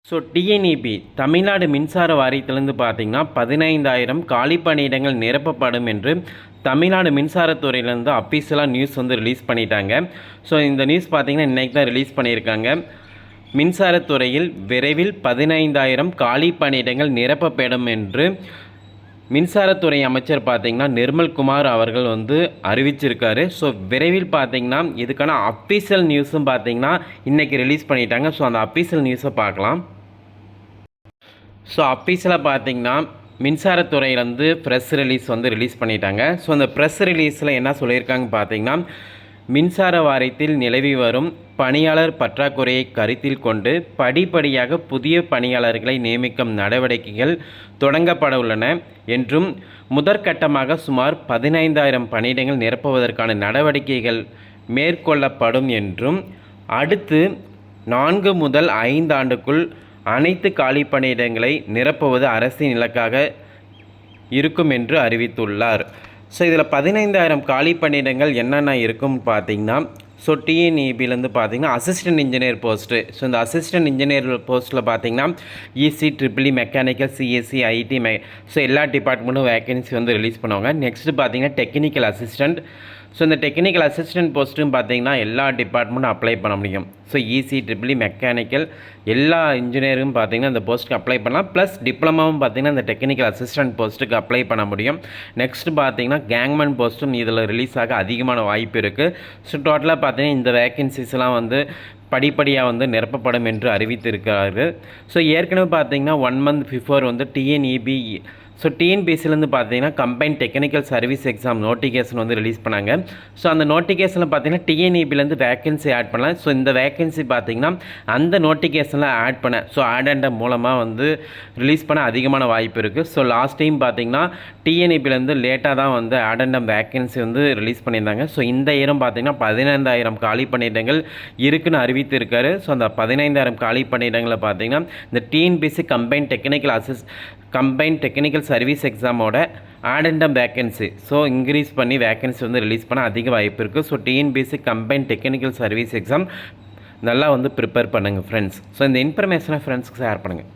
So TNEB Tamil Nadu மின்சார வாரியத்திலேருந்து பார்த்தீங்கன்னா 15,000 காலி பணியிடங்கள் நிரப்பப்படும் என்று தமிழ்நாடு மின்சாரத்துறையிலேருந்து அஃபீஷியலாக நியூஸ் வந்து ரிலீஸ் பண்ணிட்டாங்க. ஸோ இந்த நியூஸ் பார்த்தீங்கன்னா இன்றைக்கி தான் ரிலீஸ் பண்ணியிருக்காங்க. மின்சாரத்துறையில் விரைவில் 15,000 காலி பணியிடங்கள் நிரப்பப்படும் என்று மின்சாரத்துறை அமைச்சர் பார்த்திங்கன்னா நிர்மல்குமார் அவர்கள் வந்து அறிவிச்சிருக்காரு. ஸோ விரைவில் பார்த்திங்கன்னா இதுக்கான அஃபீஷியல் நியூஸும் பார்த்திங்கன்னா இன்றைக்கி ரிலீஸ் பண்ணிட்டாங்க. ஸோ அந்த அஃபீஷியல் நியூஸை பார்க்கலாம். ஸோ அஃபீஷியலாக பார்த்திங்கன்னா மின்சாரத்துறையிலேருந்து ப்ரெஸ் ரிலீஸ் வந்து ரிலீஸ் பண்ணிட்டாங்க. ஸோ அந்த ப்ரெஸ் ரிலீஸில் என்ன சொல்லியிருக்காங்க பார்த்திங்கன்னா, மின்சார வாரியத்தில் நிலவி வரும் பணியாளர் பற்றாக்குறையை கருத்தில் கொண்டு படிப்படியாக புதிய பணியாளர்களை நியமிக்கும் நடவடிக்கைகள் தொடங்கப்பட உள்ளன என்றும் முதற்கட்டமாக சுமார் 15,000 பணியிடங்கள் நிரப்புவதற்கான நடவடிக்கைகள் மேற்கொள்ளப்படும் என்றும் அடுத்து 4 முதல் 5 ஆண்டுக்குள் அனைத்து காலி பணியிடங்களை நிரப்புவது அரசின் இலக்காக இருக்கும் என்று அறிவித்துள்ளார். ஸோ இதில் 15,000 காலி பணியிடங்கள் என்னென்ன இருக்கும்னு பார்த்திங்கன்னா, ஸோ டிஎன்இபிலேருந்து பார்த்திங்கன்னா அசிஸ்டன்ட் இன்ஜினியர் போஸ்ட்டு. ஸோ இந்த அசிஸ்டன்ட் இன்ஜினியர் போஸ்ட்டில் பார்த்திங்கன்னா EC, triple E, mechanical, CSC, IT so எல்லா டிபார்ட்மெண்ட்டும் வேக்கன்சி வந்து ரிலீஸ் பண்ணுவாங்க. நெக்ஸ்ட்டு பார்த்திங்கன்னா டெக்னிக்கல் அசிஸ்டண்ட். ஸோ இந்த டெக்னிக்கல் அசிஸ்டன்ட் போஸ்ட்டும் பார்த்திங்கன்னா எல்லா டிபார்ட்மெண்ட்டும் அப்ளை பண்ண முடியும். ஸோ இசி, ட்ரிபிள்இ, மெக்கானிக்கல் எல்லா இன்ஜினியரும் பார்த்திங்கன்னா இந்த போஸ்ட்டுக்கு அப்ளை பண்ணலாம். ப்ளஸ் டிப்ளமாவும் பார்த்திங்கன்னா இந்த டெக்னிக்கல் அசிஸ்டன்ட் போஸ்ட்டுக்கு அப்ளை பண்ண முடியும். நெக்ஸ்ட் பார்த்திங்கன்னா கேங்மேன் போஸ்ட்டும் இதில் ரிலீஸ் ஆக அதிகமான வாய்ப்பு இருக்குது. ஸோ டோட்டலாக பார்த்திங்கன்னா இந்த வேக்கன்சிஸ்லாம் வந்து படிப்படியாக வந்து நிரப்பப்படும் என்று அறிவித்திருக்கிறார்கள். ஸோ ஏற்கனவே பார்த்திங்கன்னா 1 month பிஃபோர் வந்து டிஎன்இபி ஸோ டிஎன்பிசிலேருந்து பார்த்தீங்கன்னா combine technical service exam notification வந்து ரிலீஸ் பண்ணாங்க. ஸோ அந்த நோட்டிஃபிகேஷனில் பார்த்தீங்கன்னா டிஎன்இபிலேருந்து வேக்கன்சி ஆட் பண்ணலாம். ஸோ இந்த வேக்கன்சி பார்த்தீங்கன்னா அந்த நோட்டிஃபிகேஷனில் ஆட் பண்ண ஸோ ஆடண்டம் மூலமாக வந்து ரிலீஸ் பண்ண அதிகமான வாய்ப்பு இருக்குது. ஸோ லாஸ்ட் டைம் பார்த்தீங்கன்னா டிஎன்இபிலேருந்து லேட்டாக தான் வந்து ஆடண்டம் வேக்கன்சி வந்து ரிலீஸ் பண்ணியிருந்தாங்க. ஸோ இந்த இயரும் பார்த்தீங்கன்னா 15,000 காலி பணியிடங்கள் இருக்குன்னு அறிவித்திருக்காரு. ஸோ அந்த 15,000 காலி பணியிடங்களை பார்த்தீங்கன்னா இந்த டிஎன்பிசி கம்பைன் டெக்னிக்கல் சர்வீஸ் எக்ஸாமோட ஆடண்டம் வேக்கன்சி ஸோ இன்க்ரீஸ் பண்ணி வேக்கன்சி வந்து ரிலீஸ் பண்ண அதிக வாய்ப்பு இருக்குது. So TNPSC combine technical service exam நல்லா வந்து ப்ரிப்பேர் பண்ணுங்கள் ஃப்ரெண்ட்ஸ். ஸோ இந்த இன்ஃபர்மேஷனை ஃப்ரெண்ட்ஸ்க்கு ஷேர் பண்ணுங்கள்.